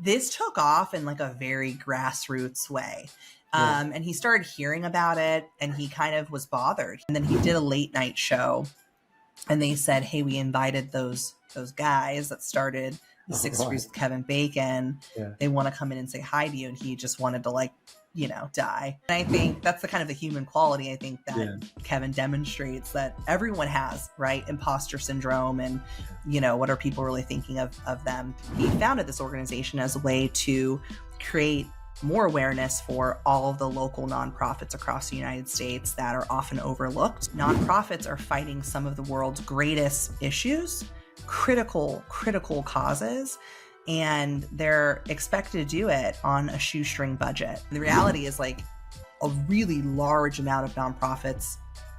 this took off in like a very grassroots way. Yeah. And he started hearing about it and he kind of was bothered. And then he did a late night show and they said, hey, we invited those guys that started the Six Degrees with Kevin Bacon. Yeah. They want to come in and say hi to you. And he just wanted to like, you know, die. And I think that's the kind of the human quality I think that Kevin demonstrates that everyone has, right? Imposter syndrome and, you know, what are people really thinking of them? He founded this organization as a way to create more awareness for all of the local nonprofits across the United States that are often overlooked. Nonprofits are fighting some of the world's greatest issues, critical causes, and they're expected to do it on a shoestring budget. The reality is like a really large amount of nonprofits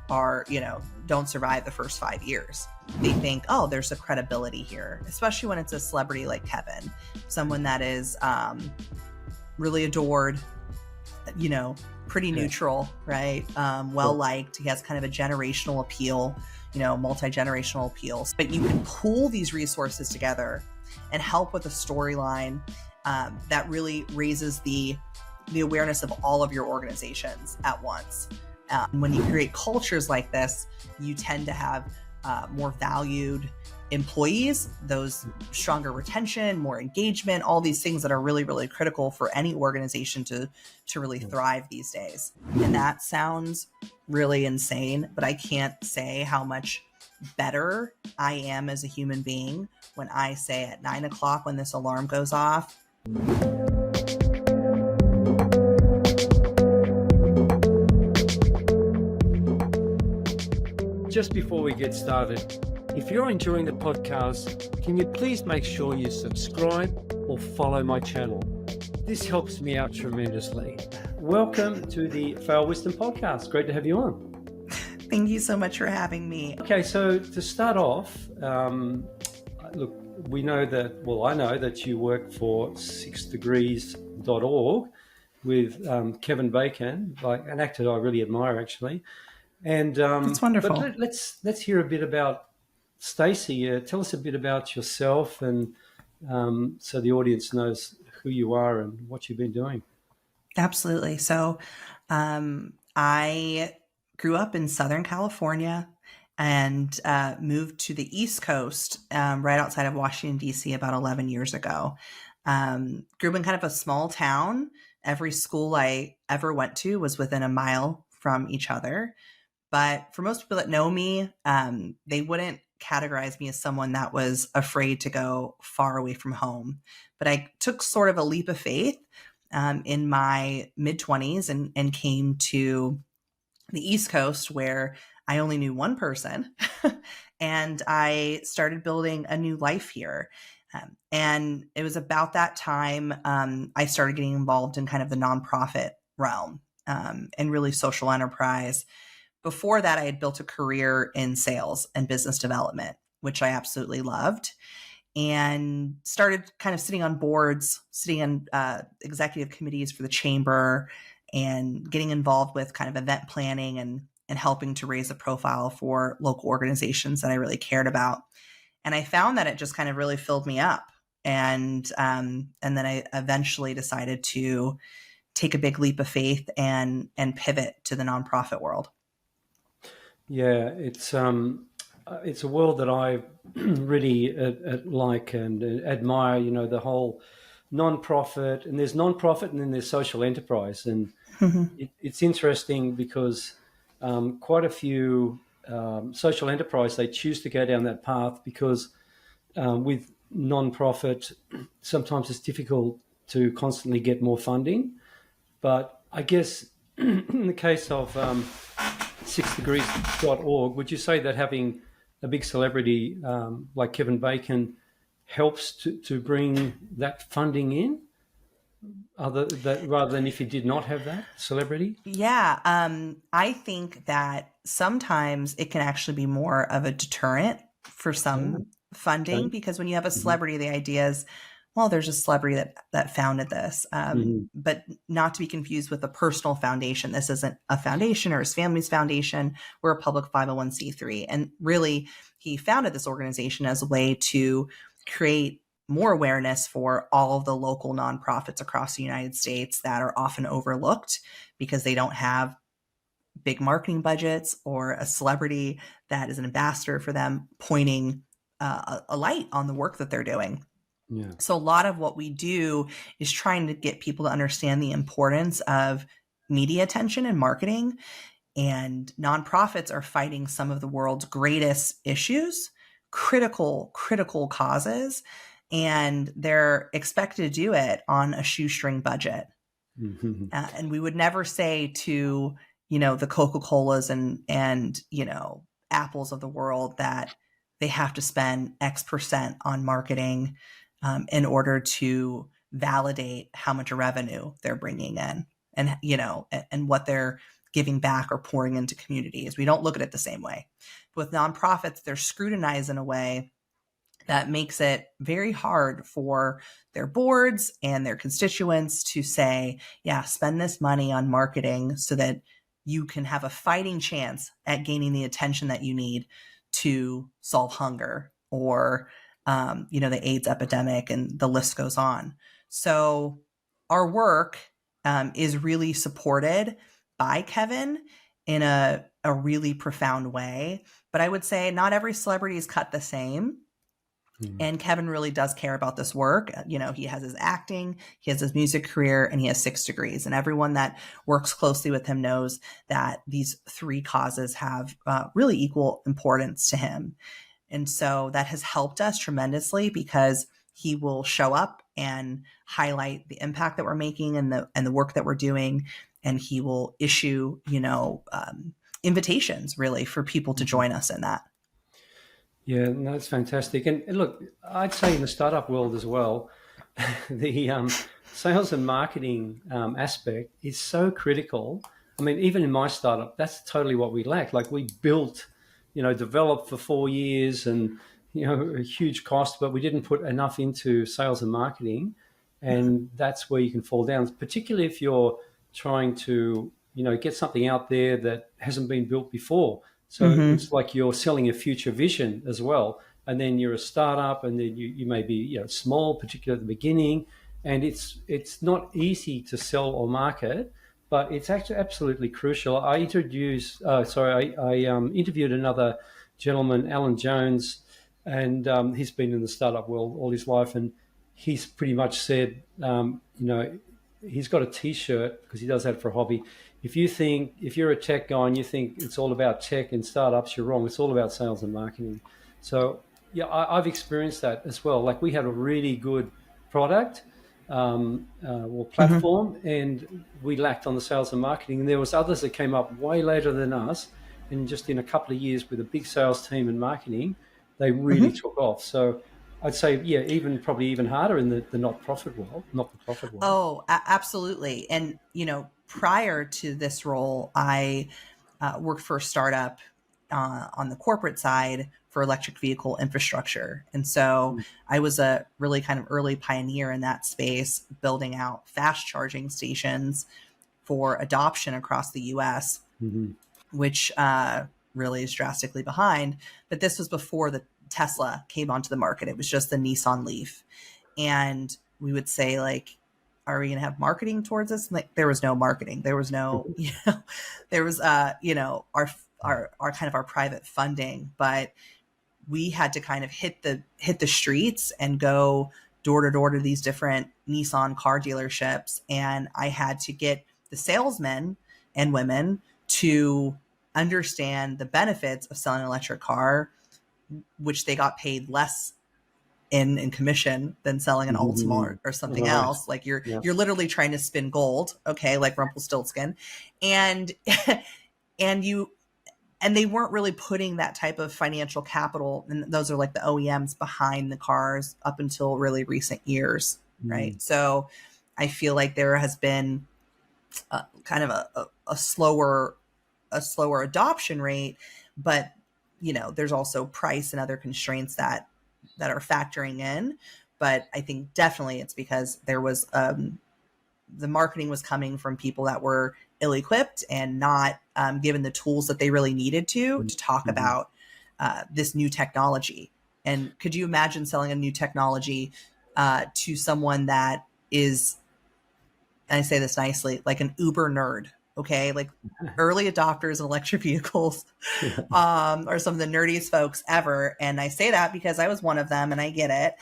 are, you know, don't survive the first 5 years. They think, oh, there's a credibility here, especially when it's a celebrity like Kevin, someone that is really adored, you know, pretty neutral, right? Well-liked. He has kind of a generational appeal, you know, multi-generational appeals. But you can pool these resources together and help with a storyline that really raises the awareness of all of your organizations at once. When you create cultures like this, you tend to have more valued employees, those stronger retention, more engagement, all these things that are really, really critical for any organization to really thrive these days. And that sounds really insane, but I can't say how much better I am as a human being when I say at 9 o'clock when this alarm goes off, Just before we get started, if you're enjoying the podcast, can you please make sure you subscribe or follow my channel? This helps me out tremendously. Welcome to the Fail Wisdom Podcast. Great to have you on. Thank you so much for having me. Okay, so to start off, look, we know that, well, I know that you work for 6degrees.org with Kevin Bacon, like an actor I really admire, actually. And that's wonderful. But let's hear a bit about Stacy. Tell us a bit about yourself, and so the audience knows who you are and what you've been doing. Absolutely. So I grew up in Southern California and moved to the East Coast right outside of Washington, D.C. about 11 years ago. Grew up in kind of a small town. Every school I ever went to was within a mile from each other. But for most people that know me, they wouldn't categorize me as someone that was afraid to go far away from home. But I took sort of a leap of faith in my mid-20s and came to the East Coast where I only knew one person. And I started building a new life here. And it was about that time I started getting involved in kind of the nonprofit realm and really social enterprise. Before that, I had built a career in sales and business development, which I absolutely loved, and started kind of sitting on boards, sitting on executive committees for the chamber and getting involved with kind of event planning and helping to raise a profile for local organizations that I really cared about. And I found that it just kind of really filled me up. And then I eventually decided to take a big leap of faith and pivot to the nonprofit world. Yeah, it's a world that I really like and admire. You know, the whole nonprofit, and there's nonprofit, and then there's social enterprise, and it's interesting because quite a few social enterprise, they choose to go down that path because with nonprofit, sometimes it's difficult to constantly get more funding. But I guess in the case of 6degrees.org, would you say that having a big celebrity like Kevin Bacon helps to bring that funding in, rather than if you did not have that celebrity? Yeah, I think that sometimes it can actually be more of a deterrent for some funding, because when you have a celebrity, the idea is, well, there's a celebrity that founded this, but not to be confused with a personal foundation. This isn't a foundation or his family's foundation. We're a public 501c3. And really, he founded this organization as a way to create more awareness for all of the local nonprofits across the United States that are often overlooked because they don't have big marketing budgets or a celebrity that is an ambassador for them pointing a light on the work that they're doing. Yeah. So a lot of what we do is trying to get people to understand the importance of media attention and marketing. And nonprofits are fighting some of the world's greatest issues, critical causes, and they're expected to do it on a shoestring budget. Mm-hmm. And we would never say to, the Coca-Colas and, Apples of the world that they have to spend X percent on marketing in order to validate how much revenue they're bringing in and, and what they're giving back or pouring into communities. We don't look at it the same way. But with nonprofits, they're scrutinized in a way that makes it very hard for their boards and their constituents to say, yeah, spend this money on marketing so that you can have a fighting chance at gaining the attention that you need to solve hunger or, the AIDS epidemic, and the list goes on. So our work is really supported by Kevin in a really profound way. But I would say not every celebrity is cut the same. And Kevin really does care about this work. He has his acting, he has his music career, and he has 6 degrees. And everyone that works closely with him knows that these 3 causes have really equal importance to him. And so that has helped us tremendously because he will show up and highlight the impact that we're making and the work that we're doing. And he will issue, invitations really for people to join us in that. Yeah, no, that's fantastic. And look, I'd say in the startup world as well, the sales and marketing aspect is so critical. I mean, even in my startup, that's totally what we lack. Like we built, developed for 4 years and, a huge cost, but we didn't put enough into sales and marketing. And that's where you can fall down, particularly if you're trying to, get something out there that hasn't been built before. So it's like you're selling a future vision as well. And then you're a startup and then you may be small, particularly at the beginning. And it's not easy to sell or market, but it's actually absolutely crucial. I interviewed another gentleman, Alan Jones, and he's been in the startup world all his life. And he's pretty much said, he's got a T-shirt because he does that for a hobby. If you're a tech guy and you think it's all about tech and startups, you're wrong. It's all about sales and marketing. So yeah, I've experienced that as well. Like we had a really good product or platform, and we lacked on the sales and marketing. And there was others that came up way later than us, and just in a couple of years with a big sales team and marketing, they really took off. So I'd say, probably even harder in the not-for-profit world. Oh, absolutely. And, prior to this role, I worked for a startup on the corporate side for electric vehicle infrastructure. And so I was a really kind of early pioneer in that space, building out fast charging stations for adoption across the US, which really is drastically behind. But this was before the Tesla came onto the market. It was just the Nissan Leaf. And we would say, like, are we going to have marketing towards this? Like, there was no marketing. There was no, there was, our kind of our private funding, but we had to kind of hit the streets and go door to door to these different Nissan car dealerships. And I had to get the salesmen and women to understand the benefits of selling an electric car, which they got paid less in commission than selling an Altima or something else. Like you're literally trying to spin gold, okay, like Rumpelstiltskin, and they weren't really putting that type of financial capital, and those are like the OEMs behind the cars up until really recent years, right? So I feel like there has been kind of a slower adoption rate, but there's also price and other constraints that are factoring in. But I think definitely it's because there was the marketing was coming from people that were ill-equipped and not given the tools that they really needed to talk about this new technology. And could you imagine selling a new technology to someone that is, and I say this nicely, like an uber nerd. Okay. Like early adopters of electric vehicles are some of the nerdiest folks ever. And I say that because I was one of them and I get it.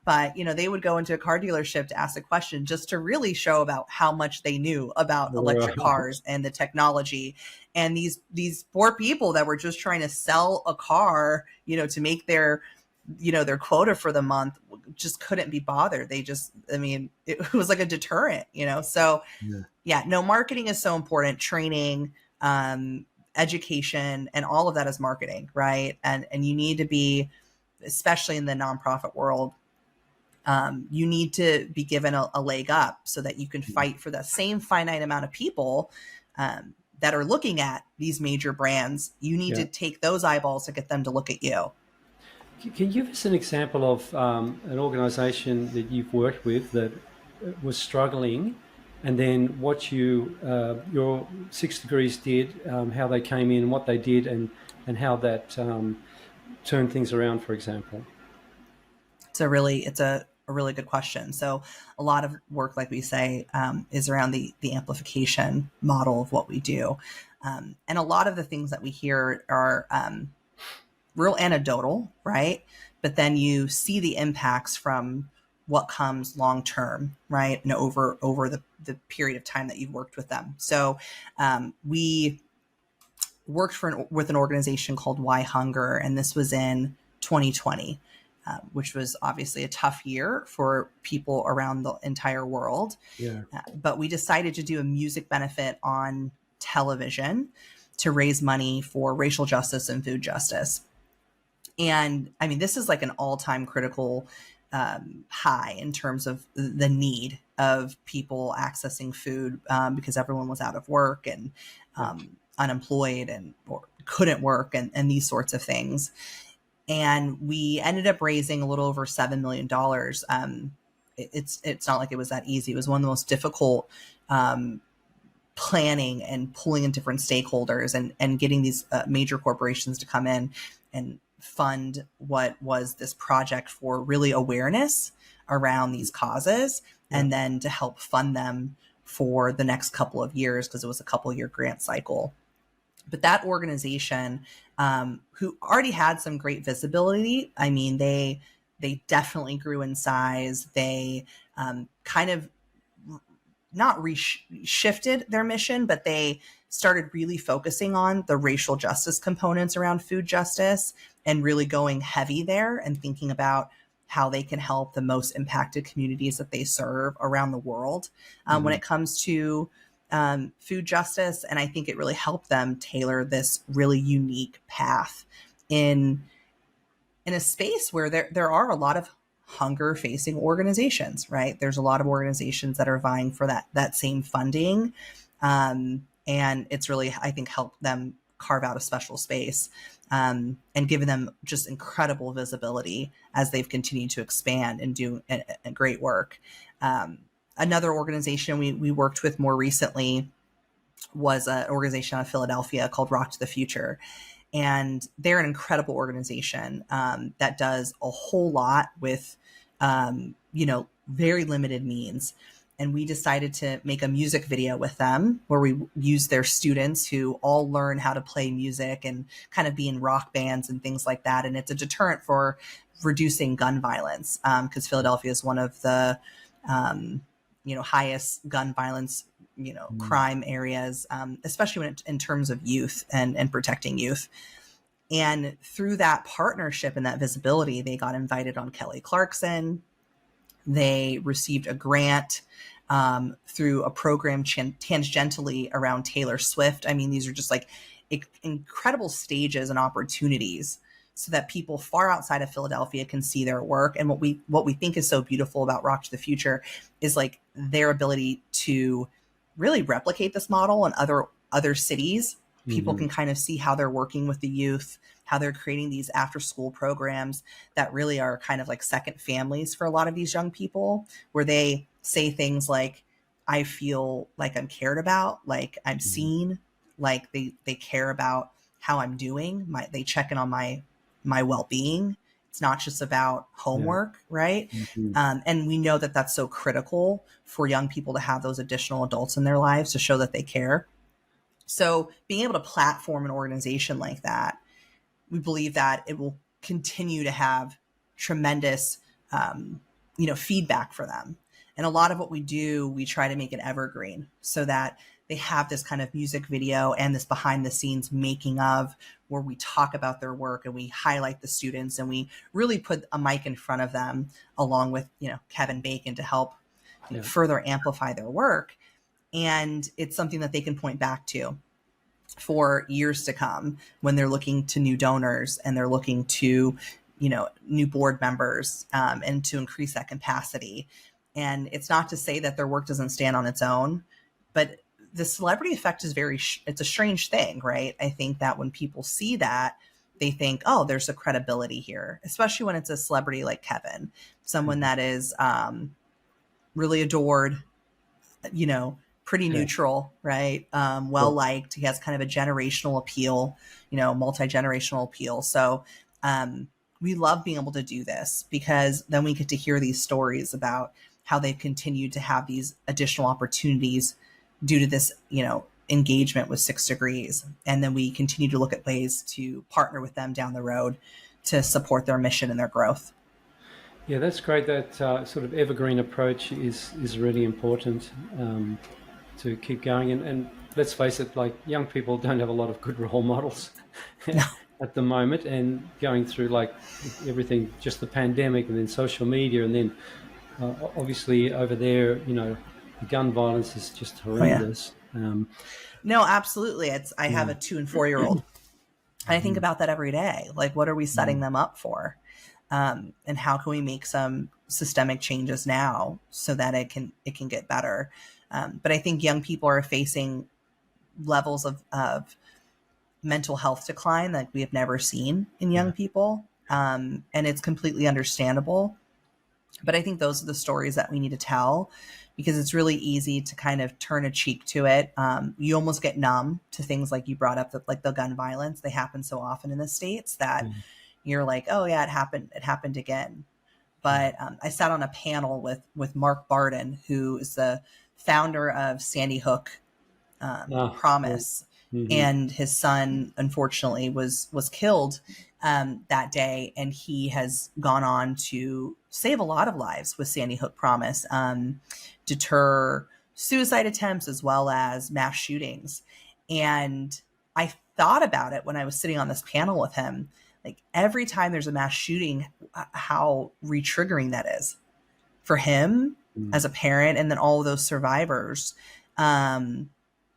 But, they would go into a car dealership to ask a question just to really show about how much they knew about electric cars and the technology. And these poor people that were just trying to sell a car, to make their quota for the month, just couldn't be bothered. They just, it was like a deterrent, So no, marketing is so important. Training, education, and all of that is marketing, right? And you need to be, especially in the nonprofit world, you need to be given a leg up so that you can fight for the same finite amount of people that are looking at these major brands. You need to take those eyeballs to get them to look at you. Can you give us an example of an organization that you've worked with that was struggling, and then what your 6 Degrees did, how they came in, what they did, and how that turned things around, for example? It's a really good question. So a lot of work, like we say, is around the amplification model of what we do. And a lot of the things that we hear are real anecdotal, right? But then you see the impacts from what comes long term, right? And over the period of time that you've worked with them. So we worked with an organization called Why Hunger, and this was in 2020. Which was obviously a tough year for people around the entire world. Yeah. But we decided to do a music benefit on television to raise money for racial justice and food justice. And this is like an all-time critical high in terms of the need of people accessing food because everyone was out of work and unemployed or couldn't work and these sorts of things. And we ended up raising a little over $7 million. It's not like it was that easy. It was one of the most difficult planning and pulling in different stakeholders and getting these major corporations to come in and fund what was this project for really awareness around these causes, and then to help fund them for the next couple of years, because it was a couple-year grant cycle. But that organization, who already had some great visibility, they definitely grew in size. They kind of not shifted their mission, but they started really focusing on the racial justice components around food justice and really going heavy there and thinking about how they can help the most impacted communities that they serve around the world when it comes to food justice. And I think it really helped them tailor this really unique path in a space where there are a lot of hunger facing organizations, right? There's a lot of organizations that are vying for that same funding. And it's really, I think, helped them carve out a special space and given them just incredible visibility as they've continued to expand and do a great work. Another organization we worked with more recently was an organization out of Philadelphia called Rock to the Future. And they're an incredible organization that does a whole lot with, very limited means. And we decided to make a music video with them where we use their students who all learn how to play music and kind of be in rock bands and things like that. And it's a deterrent for reducing gun violence because Philadelphia is one of the highest gun violence, crime areas, especially in terms of youth and protecting youth. And through that partnership and that visibility, they got invited on Kelly Clarkson. They received a grant through a program tangentially around Taylor Swift. These are just like incredible stages and opportunities so that people far outside of Philadelphia can see their work. And what we think is so beautiful about Rock to the Future is like their ability to really replicate this model in other cities. People can kind of see how they're working with the youth, how they're creating these after school programs that really are kind of like second families for a lot of these young people, where they say things like, I feel like I'm cared about, like I'm seen, like they care about how I'm doing. They check in on my well-being It's not just about homework, right? Mm-hmm. And we know that that's so critical for young people to have those additional adults in their lives to show that they care. So being able to platform an organization like that, we believe that it will continue to have tremendous, feedback for them. And a lot of what we do, we try to make it evergreen so that they have this kind of music video and this behind the scenes making of, where we talk about their work and we highlight the students and we really put a mic in front of them along with, Kevin Bacon to help further amplify their work. And it's something that they can point back to for years to come when they're looking to new donors and they're looking to, new board members, and to increase that capacity. And it's not to say that their work doesn't stand on its own, but the celebrity effect is it's a strange thing, right? I think that when people see that, they think, oh, there's a credibility here, especially when it's a celebrity like Kevin, someone that is really adored, pretty neutral, right? Well-liked. He has kind of a generational appeal, multi-generational appeal. So we love being able to do this because then we get to hear these stories about how they've continued to have these additional opportunities due to this, engagement with 6 Degrees. And then we continue to look at ways to partner with them down the road to support their mission and their growth. Yeah, that's great. That sort of evergreen approach is really important to keep going. And let's face it, like, young people don't have a lot of good role models at the moment, and going through like everything, just the pandemic and then social media, and then obviously over there, the gun violence is just horrendous. No, absolutely. I have a 2 and 4-year-old. And I think about that every day. Like, what are we setting them up for? And how can we make some systemic changes now so that it can get better? But I think young people are facing levels of mental health decline like we have never seen in young people. And it's completely understandable. But I think those are the stories that we need to tell, because it's really easy to kind of turn a cheek to it. You almost get numb to things like you brought up, that like the gun violence. They happen so often in the States that you're like, oh yeah, it happened again. But I sat on a panel with Mark Barden, who is the founder of Sandy Hook Promise. And his son, unfortunately, was killed that day. And he has gone on to save a lot of lives with Sandy Hook Promise, deter suicide attempts as well as mass shootings. And I thought about it when I was sitting on this panel with him. Like, every time there's a mass shooting, how re-triggering that is for him as a parent, and then all of those survivors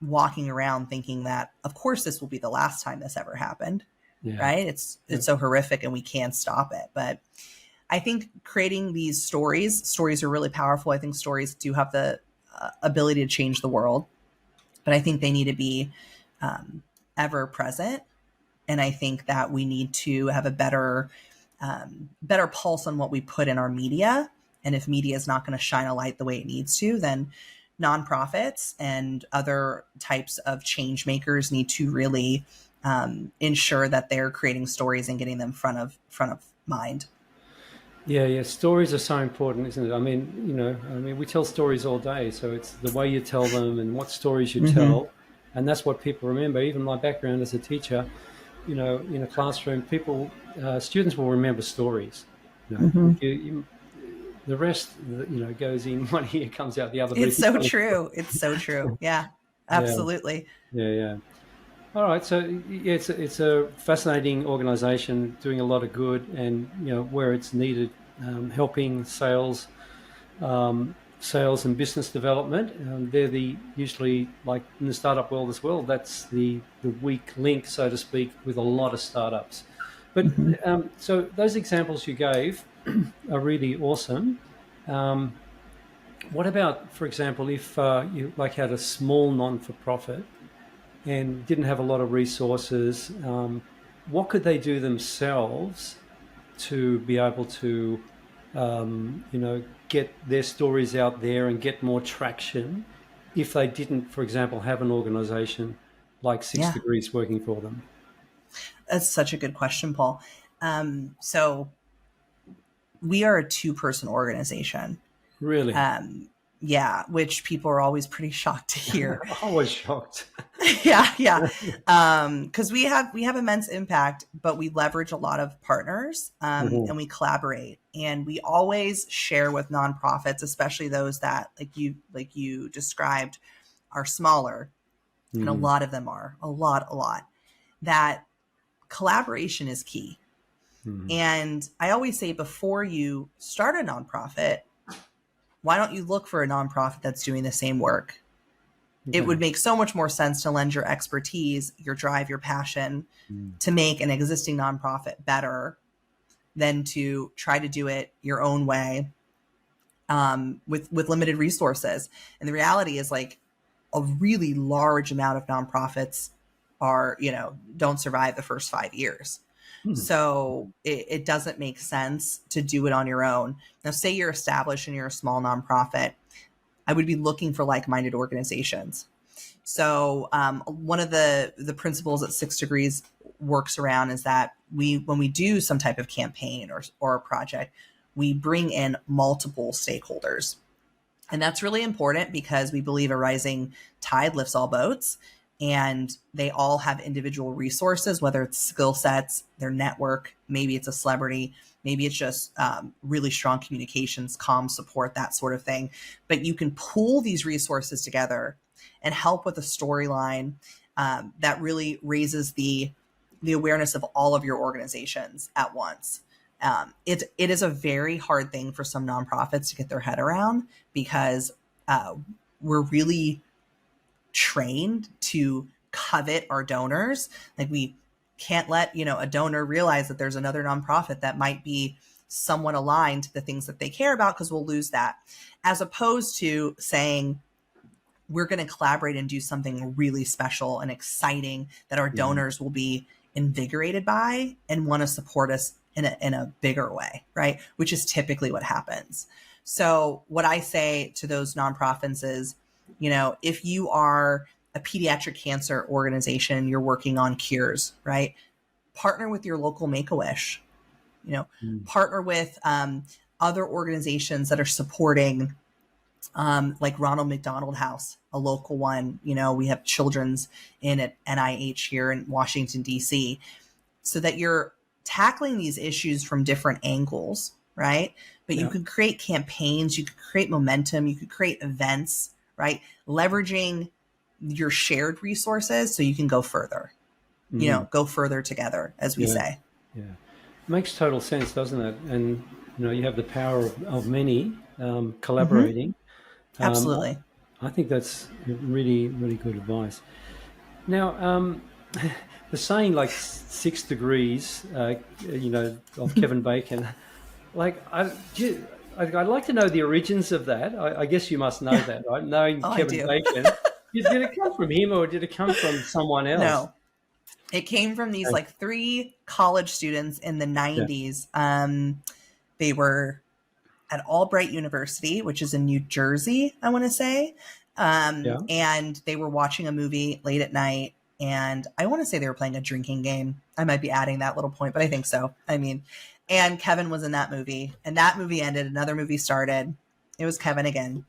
walking around thinking that, of course, this will be the last time this ever happened, right? It's so horrific, and we can't stop it. But I think creating these stories are really powerful. I think stories do have the ability to change the world, but I think they need to be ever present. And I think that we need to have a better pulse on what we put in our media. And if media is not going to shine a light the way it needs to, then nonprofits and other types of change makers need to really ensure that they're creating stories and getting them front of mind. Yeah. Stories are so important, isn't it? I mean, we tell stories all day, so it's the way you tell them and what stories you tell, and that's what people remember. Even my background as a teacher, in a classroom, students will remember stories. The rest, goes in one ear, comes out the other. It's so true. It's so true. Yeah, absolutely. Yeah. All right. So it's a fascinating organization doing a lot of good, and where it's needed, helping sales and business development. They're usually, like in the startup world as well, that's the weak link, so to speak, with a lot of startups. But so those examples you gave are really awesome. What about, for example, if you had a small non-for-profit and didn't have a lot of resources, what could they do themselves to be able to, get their stories out there and get more traction if they didn't, for example, have an organization like 6 Degrees working for them? That's such a good question, Paul. So we are a 2-person organization. Really? Yeah, which people are always pretty shocked to hear. I was shocked. Yeah. Because we have immense impact, but we leverage a lot of partners, and we collaborate, and we always share with nonprofits, especially those that, like you described, are smaller, and a lot of them are a lot, that collaboration is key. And I always say, before you start a nonprofit, why don't you look for a nonprofit that's doing the same work? Okay. It would make so much more sense to lend your expertise, your drive, your passion to make an existing nonprofit better than to try to do it your own way, with limited resources. And the reality is, like, a really large amount of nonprofits are, don't survive the first 5 years. So it doesn't make sense to do it on your own. Now, say you're established and you're a small nonprofit, I would be looking for like-minded organizations. So one of the principles that 6 Degrees works around is that when we do some type of campaign or a project, we bring in multiple stakeholders. And that's really important because we believe a rising tide lifts all boats, and they all have individual resources, whether it's skill sets, their network, maybe it's a celebrity, maybe it's just really strong communications, comm support, that sort of thing. But you can pool these resources together and help with a storyline that really raises the awareness of all of your organizations at once. It is a very hard thing for some nonprofits to get their head around, because we're really trained to covet our donors. Like, we can't let, a donor realize that there's another nonprofit that might be somewhat aligned to the things that they care about, because we'll lose that. As opposed to saying, we're going to collaborate and do something really special and exciting that our donors will be invigorated by and want to support us in a bigger way, right? Which is typically what happens. So what I say to those nonprofits is, if you are a pediatric cancer organization, you're working on cures, right? Partner with your local Make-A-Wish, partner with other organizations that are supporting, like Ronald McDonald House, a local one. We have children's in at NIH here in Washington, D.C., so that you're tackling these issues from different angles, right? But you could create campaigns, you could create momentum, you could create events, right? Leveraging your shared resources so you can go further, go further together, as we say. Yeah. Makes total sense, doesn't it? And, you have the power of many collaborating. Absolutely. I think that's really, really good advice. Now, the saying, like 6 degrees, of Kevin Bacon, like, I'd like to know the origins of that. I guess you must know that, right? Knowing Kevin Bacon. Did it come from him, or did it come from someone else? No. It came from these 3 college students in the 90s. Yeah. They were at Albright University, which is in New Jersey, I want to say. And they were watching a movie late at night. And I want to say they were playing a drinking game. I might be adding that little point, but I think so. And Kevin was in that movie. And that movie ended. Another movie started. It was Kevin again.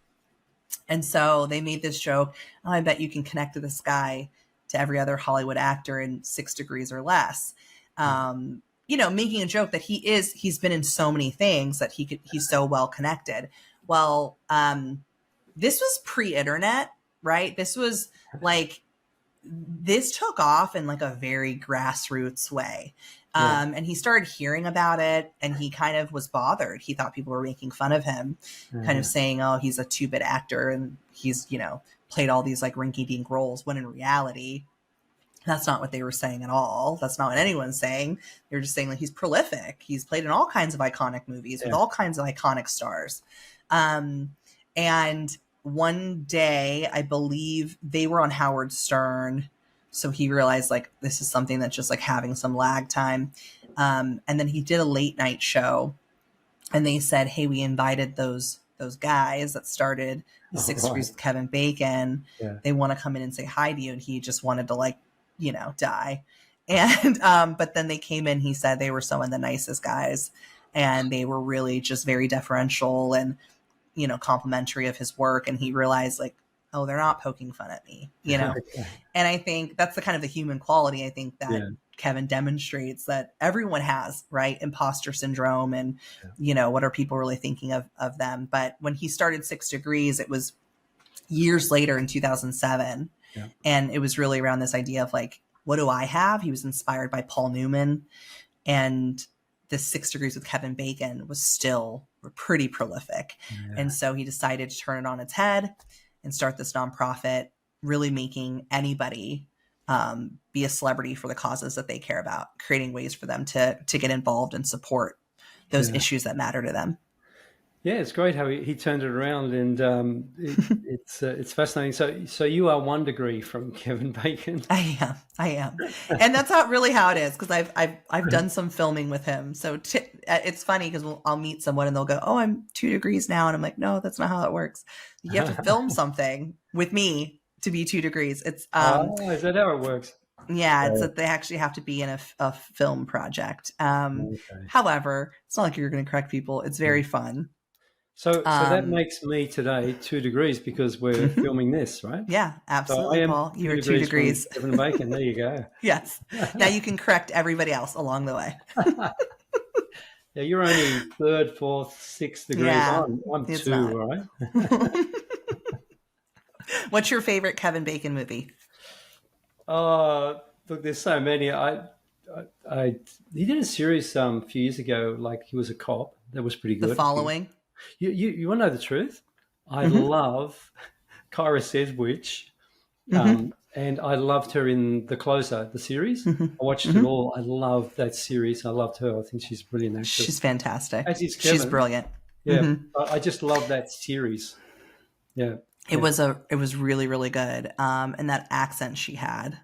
And so they made this joke, I bet you can connect to this guy to every other Hollywood actor in 6 degrees or less. Making a joke that he's been in so many things that he's so well connected. Well, this was pre-internet, right? This was this took off in like a very grassroots way. And he started hearing about it, and he kind of was bothered. He thought people were making fun of him, kind of saying, oh, he's a 2-bit actor and he's, played all these like rinky-dink roles, when in reality, that's not what they were saying at all. That's not what anyone's saying. They're just saying, like, he's prolific. He's played in all kinds of iconic movies with all kinds of iconic stars. And one day, I believe they were on Howard Stern. So he realized, like, this is something that's just like having some lag time. And then he did a late night show, and they said, hey, we invited those guys that started the 6 Degrees with Kevin Bacon. Yeah. They want to come in and say hi to you. And he just wanted to die. And, but then they came in, he said they were some of the nicest guys. and they were really just very deferential and, complimentary of his work. And he realized, like, oh, they're not poking fun at me, Okay. And I think that's the kind of the human quality, I think, that Yeah. Kevin demonstrates, that everyone has, right? Imposter syndrome and, what are people really thinking of them? But when he started 6 Degrees, it was years later in 2007. Yeah. And it was really around this idea of, like, what do I have? He was inspired by Paul Newman, and the 6 Degrees with Kevin Bacon was still pretty prolific. Yeah. And so he decided to turn it on its head and start this nonprofit, really making anybody be a celebrity for the causes that they care about, creating ways for them to get involved and support those issues that matter to them. Yeah, it's great how he turned it around, and it's fascinating. So you are 1 degree from Kevin Bacon. I am, and that's not really how it is, because I've done some filming with him. So it's funny because I'll meet someone and they'll go, "Oh, I'm 2 degrees now," and I'm like, "No, that's not how it works. You have to film something with me to be 2 degrees." It's is that how it works? Yeah, it's that they actually have to be in a film project. However, it's not like you're going to correct people. It's very fun. So that makes me today 2 degrees because we're filming this, right? Yeah, absolutely, so I am Paul. You are 2 degrees. Kevin Bacon. There you go. Yes. Now you can correct everybody else along the way. Yeah, you're only 3rd, 4th, 6th degrees. Yeah, I'm 2, all right? What's your favorite Kevin Bacon movie? Look, there's so many. He did a series a few years ago, like he was a cop. That was pretty good. The Following. You want to know the truth? I love Kyra Sedgwick, and I loved her in The Closer, the series. I watched it all. I love that series. I loved her. I think she's a brilliant actress. She's fantastic. As is Kevin. She's brilliant. Yeah, I just love that series. Yeah. It was really, really good. And that accent she had,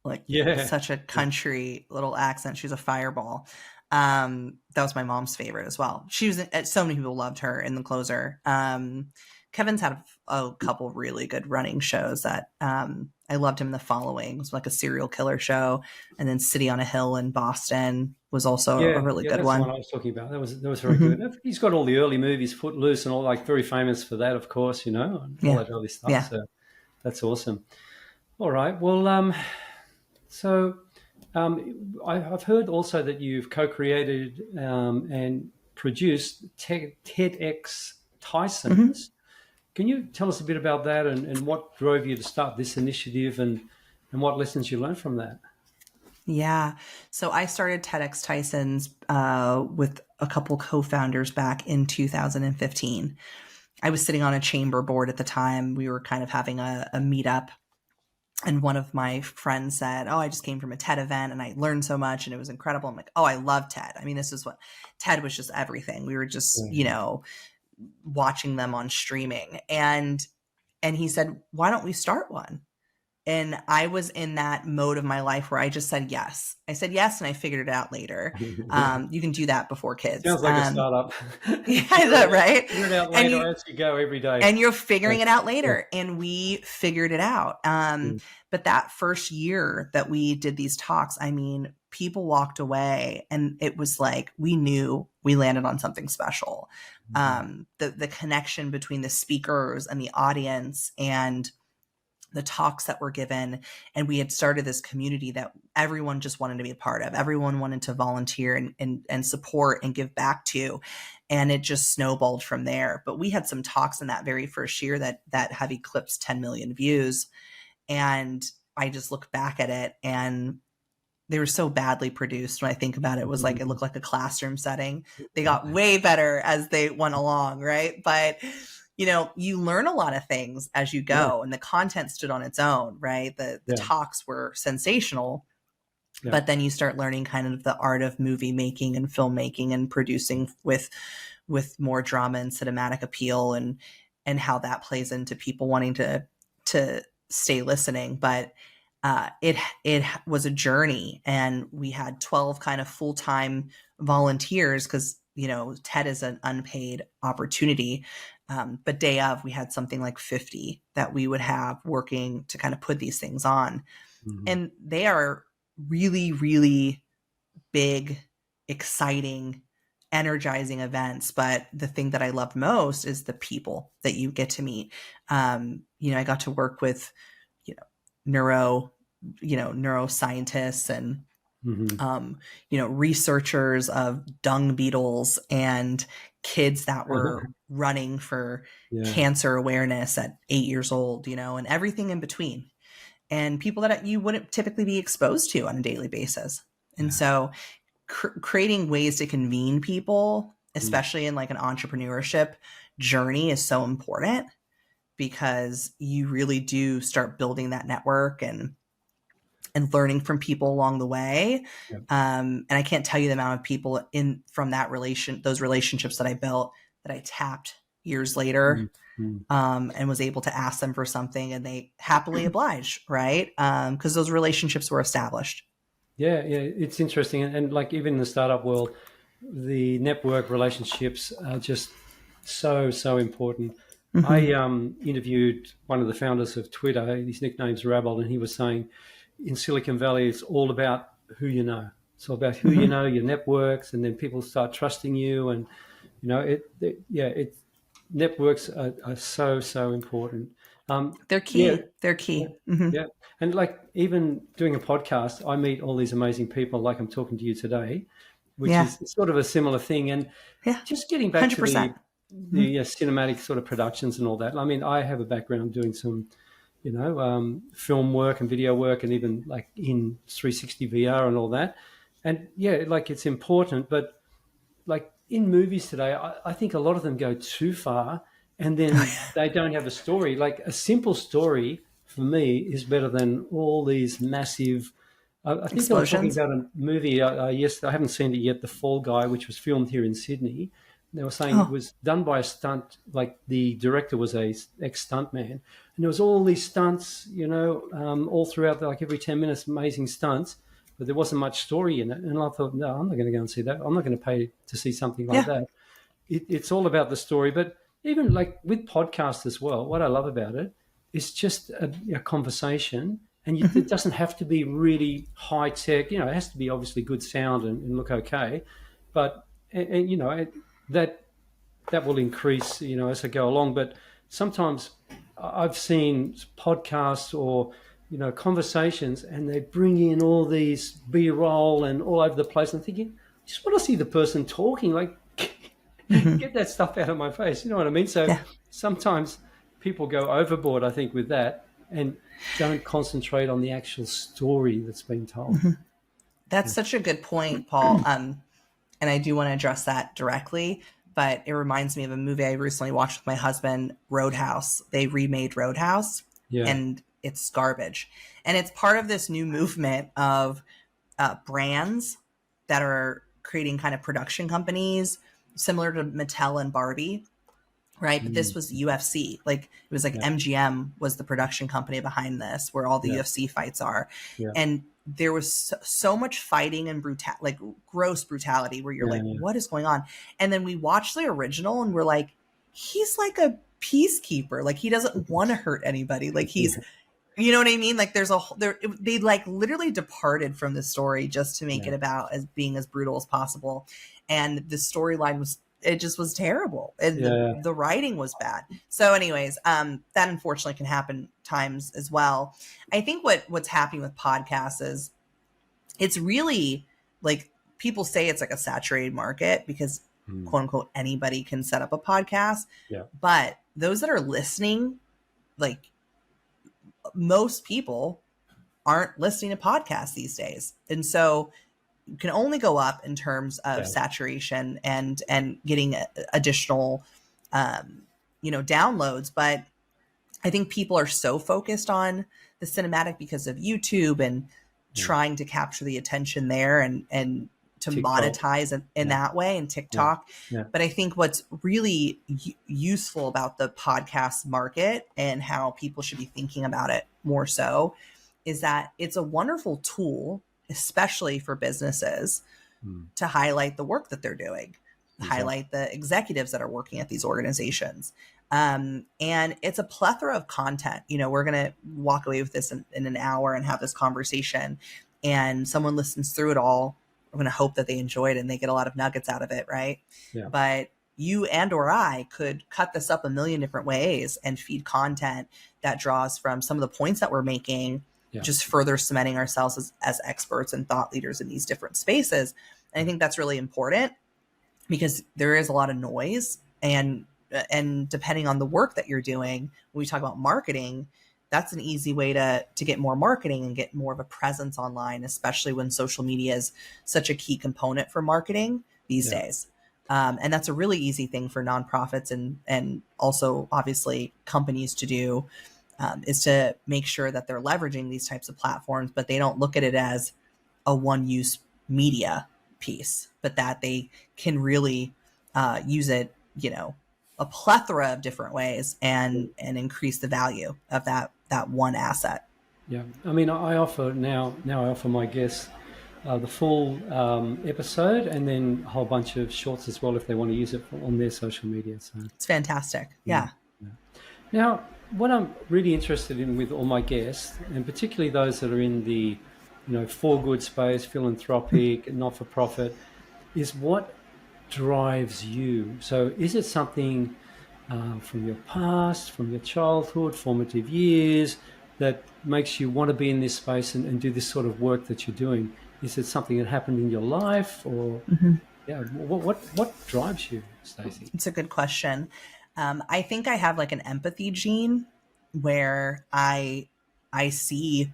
like, such a country little accent. She's a fireball. That was my mom's favorite as well. She was so many people loved her in The Closer. Kevin's had a couple really good running shows that I loved him in The Following. It was like a serial killer show, and then City on a Hill in Boston was also a really good that's one. The one I was talking about. That was very good. He's got all the early movies, Footloose and all, like, very famous for that, of course, and all that early stuff. Yeah. So that's awesome. All right. Well, I've heard also that you've co-created and produced TEDx Tyson's. Can you tell us a bit about that and what drove you to start this initiative and what lessons you learned from that? Yeah. So I started TEDx Tyson's with a couple co-founders back in 2015. I was sitting on a chamber board at the time. We were kind of having a meetup. And one of my friends said, "Oh, I just came from a TED event and I learned so much and it was incredible." I'm like, "Oh, I love TED." I mean, this is what TED was, just everything. We were just, watching them on streaming. And he said, "Why don't we start one?" And I was in that mode of my life where I just said yes. I said yes, and I figured it out later. You can do that before kids. Sounds like a startup. Yeah, right? Figure it out later as you go every day. And you're figuring it out later. And we figured it out. But that first year that we did these talks, I mean, people walked away and it was like, we knew we landed on something special. The connection between the speakers and the audience and the talks that were given, and we had started this community that everyone just wanted to be a part of. Everyone wanted to volunteer and support and give back to, and it just snowballed from there. But we had some talks in that very first year that have eclipsed 10 million views, and I just look back at it and they were so badly produced. When I think about it, it was like, it looked like a classroom setting. They got way better as they went along, right? But you learn a lot of things as you go, and the content stood on its own, right? The talks were sensational, but then you start learning kind of the art of movie making and filmmaking and producing with more drama and cinematic appeal, and how that plays into people wanting to stay listening. But it was a journey, and we had 12 kind of full-time volunteers because, TED is an unpaid opportunity. But day of, we had something like 50 that we would have working to kind of put these things on. And they are really, really big, exciting energizing events. But the thing that I loved most is the people that you get to meet. I got to work with, you know, neuroscientists and, researchers of dung beetles and kids that were running for cancer awareness at 8 years old, and everything in between, and people that you wouldn't typically be exposed to on a daily basis. And so creating ways to convene people, especially in like an entrepreneurship journey, is so important, because you really do start building that network and learning from people along the way. And I can't tell you the amount of people from those relationships that I built that I tapped years later, and was able to ask them for something, and they happily obliged, right? Because those relationships were established. Yeah, it's interesting, and like even in the startup world, the network relationships are just so important. I interviewed one of the founders of Twitter. His nickname's Rabble, and he was saying, in Silicon Valley, it's all about who you know. It's all about who you know, your networks, and then people start trusting you. And networks are so important. They're key. Yeah. They're key. Yeah, and like even doing a podcast, I meet all these amazing people, like I'm talking to you today, which is sort of a similar thing. And just getting back 100%. To the cinematic sort of productions and all that. I mean, I have a background doing some film work and video work, and even like in 360 VR and all that. And like it's important, but like in movies today, I think a lot of them go too far, and then they don't have a story. Like a simple story for me is better than all these massive. I think I was talking about a movie yesterday. I haven't seen it yet, The Fall Guy, which was filmed here in Sydney. They were saying it was done by a stunt, like the director was a ex-stuntman. And there was all these stunts, all throughout, like every 10 minutes, amazing stunts, but there wasn't much story in it. And I thought, no, I'm not going to go and see that. I'm not going to pay to see something like that. It's all about the story. But even like with podcasts as well, what I love about it is just a conversation. And it doesn't have to be really high tech. It has to be obviously good sound and look okay. But, that will increase, as I go along. But sometimes I've seen podcasts or, conversations, and they bring in all these B-roll and all over the place. I'm thinking, I just want to see the person talking. Like, get that stuff out of my face. You know what I mean? So sometimes people go overboard, I think, with that, and don't concentrate on the actual story that's being told. That's such a good point, Paul. And I do want to address that directly, but it reminds me of a movie I recently watched with my husband, Roadhouse. They remade Roadhouse, and it's garbage. And it's part of this new movement of brands that are creating kind of production companies similar to Mattel and Barbie, right? But this was UFC. Like it was like MGM was the production company behind this, where all the UFC fights are. And there was so much fighting and like gross brutality, where you're like, what is going on? And then we watched the original, and we're like, he's like a peacekeeper. Like he doesn't want to hurt anybody. Like he's, you know what I mean? Like they like literally departed from the story just to make it about as being as brutal as possible. And the storyline was terrible. And the writing was bad. So anyways, that unfortunately can happen times as well. I think what's happening with podcasts is it's really like people say it's like a saturated market because quote unquote anybody can set up a podcast. But those that are listening, like most people aren't listening to podcasts these days. And so you can only go up in terms of saturation and getting additional, downloads. But I think people are so focused on the cinematic because of YouTube and trying to capture the attention there and to TikTok. Monetize in that way, and TikTok. But I think what's really useful about the podcast market and how people should be thinking about it more so is that it's a wonderful tool, especially for businesses, to highlight the work that they're doing, highlight the executives that are working at these organizations. And it's a plethora of content. We're going to walk away with this in an hour and have this conversation, and someone listens through it all going to hope that they enjoy it and they get a lot of nuggets out of it, right? Yeah. But you and or I could cut this up a million different ways and feed content that draws from some of the points that we're making, just further cementing ourselves as experts and thought leaders in these different spaces. And I think that's really important because there is a lot of noise, and depending on the work that you're doing, when we talk about marketing, that's an easy way to get more marketing and get more of a presence online, especially when social media is such a key component for marketing these days. And that's a really easy thing for nonprofits and also obviously companies to do, is to make sure that they're leveraging these types of platforms, but they don't look at it as a one-use media piece, but that they can really use it, a plethora of different ways and increase the value of that one asset. Yeah, I mean, I offer now I offer my guests the full episode and then a whole bunch of shorts as well if they want to use it on their social media. So it's fantastic. Yeah. Now, what I'm really interested in with all my guests, and particularly those that are in the, for good space, philanthropic, not-for-profit, is what drives you. So is it something from your past, from your childhood, formative years, that makes you want to be in this space and do this sort of work that you're doing? Is it something that happened in your life, or what drives you, Stacy? It's a good question. I think I have like an empathy gene where I see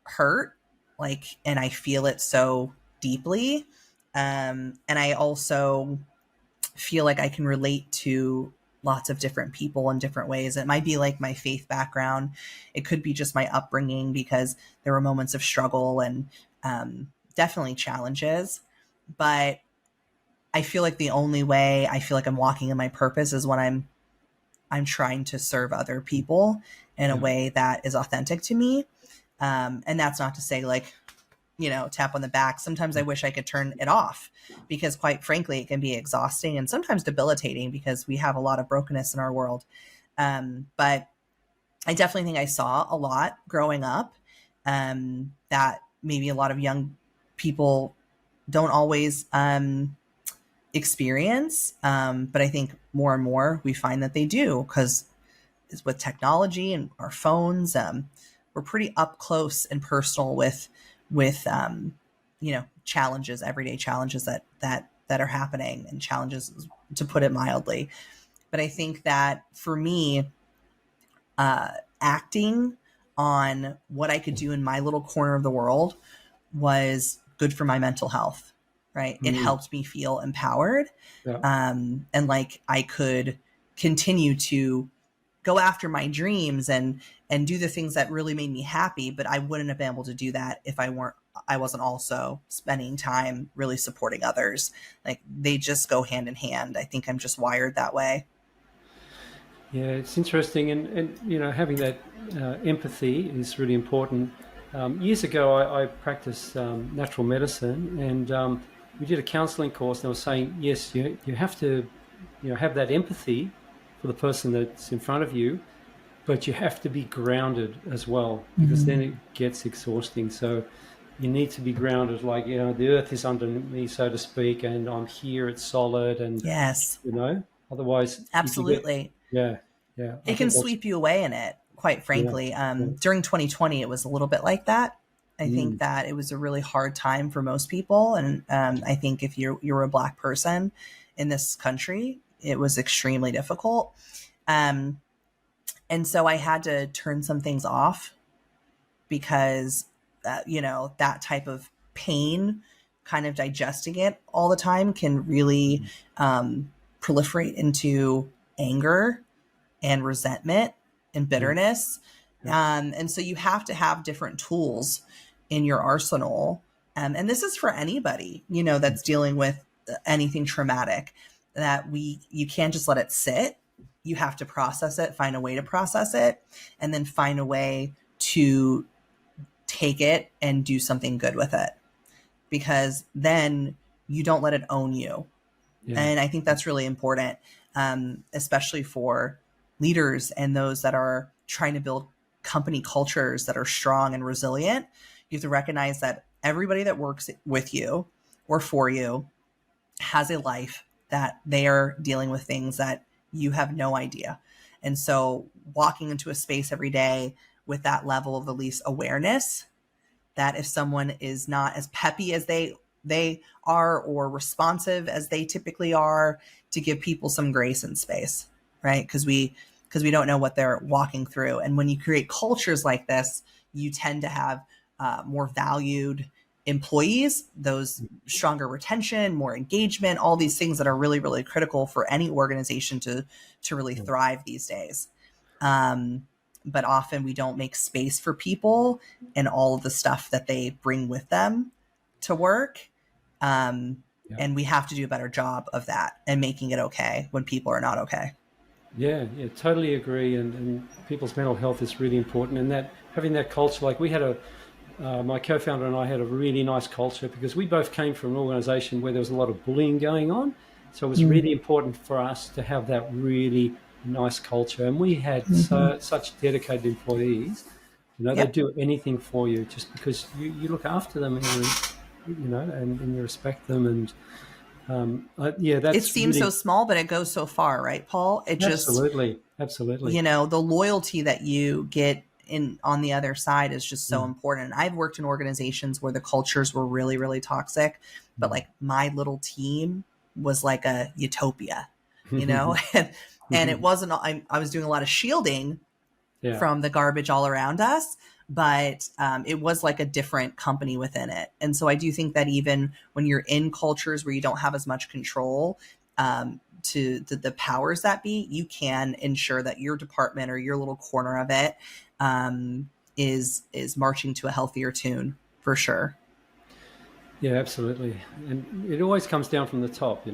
hurt, and I feel it so deeply. And I also feel like I can relate to lots of different people in different ways. It might be like my faith background. It could be just my upbringing because there were moments of struggle and definitely challenges. But I feel like the only way I feel like I'm walking in my purpose is when I'm trying to serve other people in a way that is authentic to me. And that's not to say tap on the back. Sometimes I wish I could turn it off because quite frankly, it can be exhausting and sometimes debilitating because we have a lot of brokenness in our world. But I definitely think I saw a lot growing up that maybe a lot of young people don't always experience. But I think more and more we find that they do because with technology and our phones, we're pretty up close and personal with challenges, everyday challenges that are happening, and challenges, to put it mildly. But I think that for me, acting on what I could do in my little corner of the world was good for my mental health, right? It helped me feel empowered. And like I could continue to go after my dreams and do the things that really made me happy, but I wouldn't have been able to do that if I wasn't also spending time really supporting others. Like they just go hand in hand. I think I'm just wired that way. Yeah, it's interesting, and having that empathy is really important. Years ago, I practiced natural medicine, and we did a counselling course. And they were saying, yes, you have to, have that empathy for the person that's in front of you, but you have to be grounded as well, because then it gets exhausting. So you need to be grounded, like the earth is under me, so to speak, and I'm here. It's solid, and yes, otherwise, absolutely. Yeah. It can sweep you away in it, quite frankly. During 2020, it was a little bit like that. I think that it was a really hard time for most people. And I think if you're a Black person in this country, it was extremely difficult. And so I had to turn some things off because, that type of pain, kind of digesting it all the time, can really proliferate into anger and resentment and bitterness. And so you have to have different tools in your arsenal. And this is for anybody, that's dealing with anything traumatic, that you can't just let it sit. You have to process it, find a way to process it, and then find a way to take it and do something good with it, because then you don't let it own you. And I think that's really important, especially for leaders and those that are trying to build company cultures that are strong and resilient. You have to recognize that everybody that works with you or for you has a life that they are dealing with things that you have no idea. And so walking into a space every day with that level of at least awareness that if someone is not as peppy as they are or responsive as they typically are, to give people some grace and space, right? Because we don't know what they're walking through. And when you create cultures like this, you tend to have more valued employees, those stronger retention, more engagement, all these things that are really, really critical for any organization to really thrive these days. But often we don't make space for people and all of the stuff that they bring with them to work. And we have to do a better job of that and making it okay when people are not okay. Yeah, totally agree. And people's mental health is really important. And that having that culture, like we had my co-founder and I had a really nice culture because we both came from an organization where there was a lot of bullying going on. So it was really important for us to have that really nice culture. And we had such dedicated employees. They'd do anything for you just because you look after them and and you respect them. And that's it seems really, so small, but it goes so far, right, Paul? It just absolutely. The loyalty that you get on the other side is just so important. I've worked in organizations where the cultures were really, really toxic, but like my little team was like a utopia, and it wasn't. I was doing a lot of shielding from the garbage all around us, but it was like a different company within it. And so I do think that even when you're in cultures where you don't have as much control to the powers that be, you can ensure that your department or your little corner of it is marching to a healthier tune for sure. Yeah, absolutely. And it always comes down from the top, you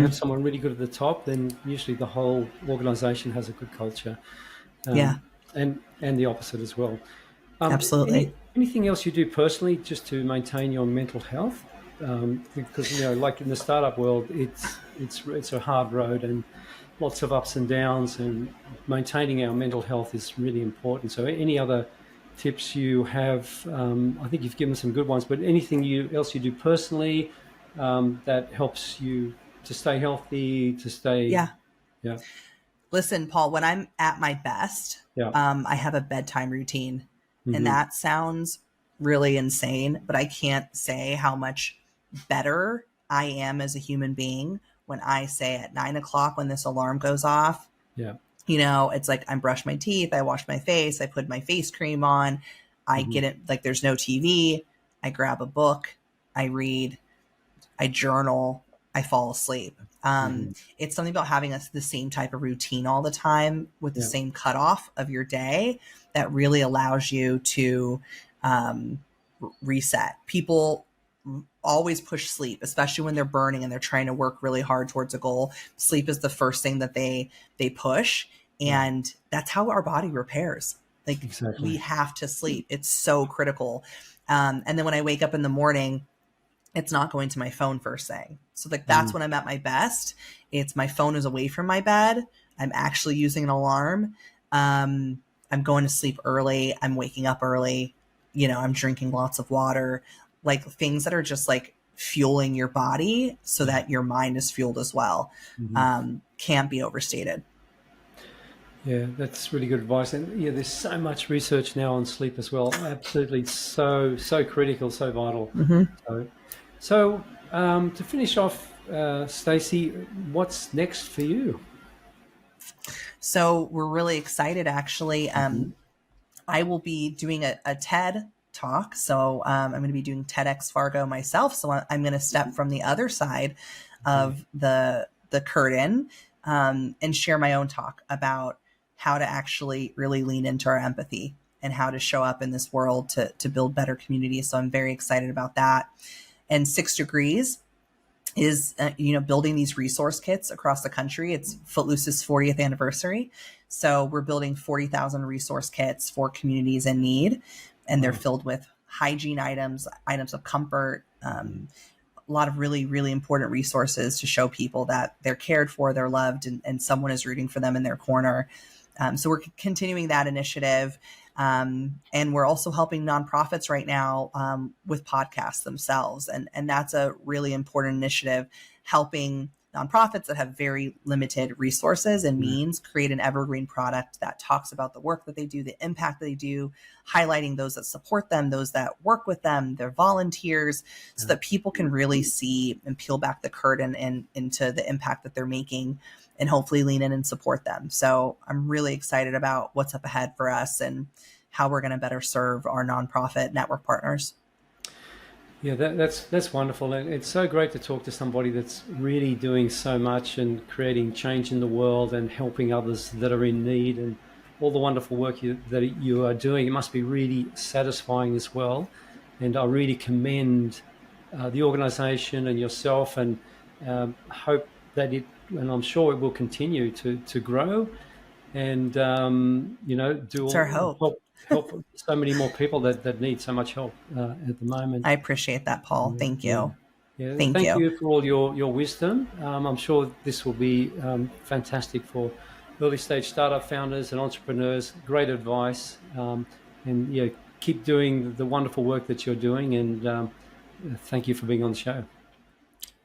have someone really good at the top, then usually the whole organization has a good culture. And the opposite as well. Absolutely. Anything else you do personally just to maintain your mental health? Because like in the startup world, it's a hard road and lots of ups and downs, and maintaining our mental health is really important. So any other tips you have? I think you've given some good ones, but anything else you do personally that helps you to stay healthy, to stay Listen, Paul, when I'm at my best, I have a bedtime routine. And that sounds really insane, but I can't say how much better I am as a human being when I say at 9 o'clock when this alarm goes off. It's like I brush my teeth, I wash my face, I put my face cream on, I get it, like there's no TV, I grab a book, I read, I journal, I fall asleep. It's something about having the same type of routine all the time with the same cutoff of your day that really allows you to reset. People always push sleep, especially when they're burning and they're trying to work really hard towards a goal. Sleep is the first thing that they push. And that's how our body repairs. Like we have to sleep. It's so critical. And then when I wake up in the morning, it's not going to my phone first thing. So like that's when I'm at my best. It's my phone is away from my bed. I'm actually using an alarm. I'm going to sleep early. I'm waking up early. I'm drinking lots of water, like things that are just like fueling your body so that your mind is fueled as well. Can't be overstated. Yeah, that's really good advice. And there's so much research now on sleep as well. Absolutely, so critical, so vital. So to finish off, Stacy, what's next for you? So we're really excited, actually. I will be doing a TED talk. So I'm going to be doing TEDx Fargo myself. So I'm going to step from the other side of the curtain and share my own talk about how to actually really lean into our empathy and how to show up in this world to build better communities. So I'm very excited about that. And 6 Degrees is, building these resource kits across the country. It's Footloose's 40th anniversary. So we're building 40,000 resource kits for communities in need. And they're filled with hygiene items of comfort, a lot of really, really important resources to show people that they're cared for, they're loved, and someone is rooting for them in their corner. So we're continuing that initiative. And we're also helping nonprofits right now with podcasts themselves. And that's a really important initiative, helping nonprofits that have very limited resources and means create an evergreen product that talks about the work that they do, the impact that they do, highlighting those that support them, those that work with them, their volunteers, so that people can really see and peel back the curtain and into the impact that they're making, and hopefully lean in and support them. So I'm really excited about what's up ahead for us and how we're going to better serve our nonprofit network partners. Yeah, that's wonderful. And it's so great to talk to somebody that's really doing so much and creating change in the world and helping others that are in need, and all the wonderful work that you are doing. It must be really satisfying as well. And I really commend the organization and yourself, and hope that and I'm sure it will continue to grow and, do It's our hope. help so many more people that need so much help at the moment. I appreciate that, Paul. Thank you. Yeah. Thank Thank you. you for all your wisdom. I'm sure this will be fantastic for early stage startup founders and entrepreneurs. Great advice, and keep doing the wonderful work that you're doing. And thank you for being on the show.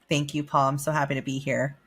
Thank you, Paul. I'm so happy to be here.